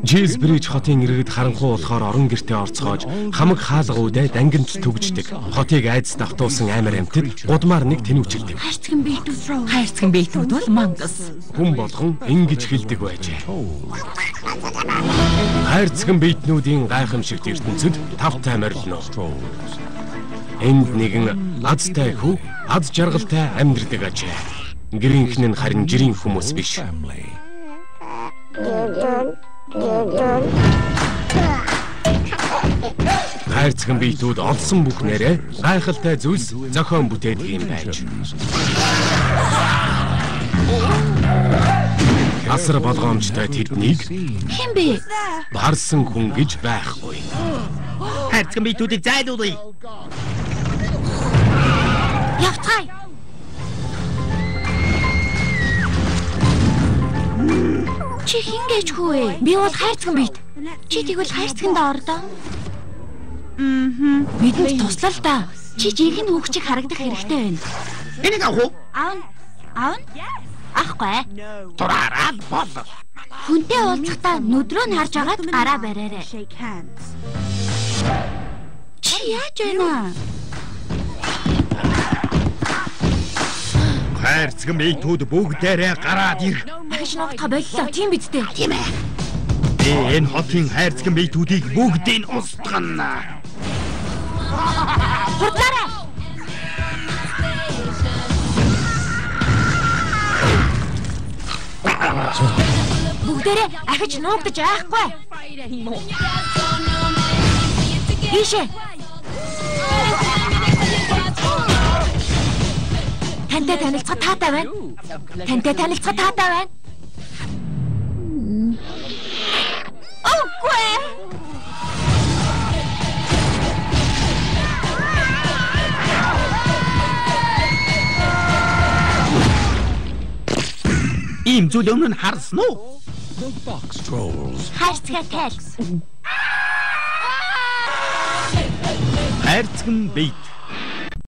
Жилсбриж хотын иргэд харанхуй болохоор орон гертээ орцгоож хамаг хаалга үдэ дангинт төгждөг. Хотыг айдас давтуулсан аймар амьтад гудмаар нэг тэнүүчилдэг. Хайрцагын биетүүд бол мангас. Хүн болгон ингэж хэлдэг байжээ. Хайрцагын биетнүүдийн гайхамшигт ертөнцид тавтай морилно. Энд нэгэн азтай хүү аз жаргалтай амьдардаг ажээ. Гэрийнхэн нь харин жирийн хүмүүс биш. Хайрцагын биетүүд олсон бүхнээрээ гайхалтай зүйлс зохион бүтээдэг юм байж. Асар болгоомжтой тэднийг Хэн бэ? барсан хүн гэж байхгүй. Хайрцагын биетүүдийг зайлуулъя. Явцгаая. Чи хин гэж хүү? Би бол хайрцагын биет. Чи тэгвэл хайрцагын доордоо. Бидэнд туслал да. Чи жинхэнэ хүүхчийг харагдах хэрэгтэй байна. Энийг авах уу? Аавн? Ахгүй. Тураараа бол. Хүнтэй уулзахдаа нүдрөө нь харж агаад гараа бариарай. Чи яаж байна? Хайрцагын биетүүд бүгдээрээ гараад ир. Ахиш ногтоо боллоо. Тийм биз дээ. Тийм ээ. Би энэ хотын хайрцагын биетүүдийг бүгдийг устгана. Хурдлаарай. Бүгдээрээ ахиж нуугдаж байхгүй. Ийшээ. Тантай танилцах таатай байна. Үгүй. Ийм зүйл өмнө харсан уу? Хайрцагтай. Хайрцагын биет.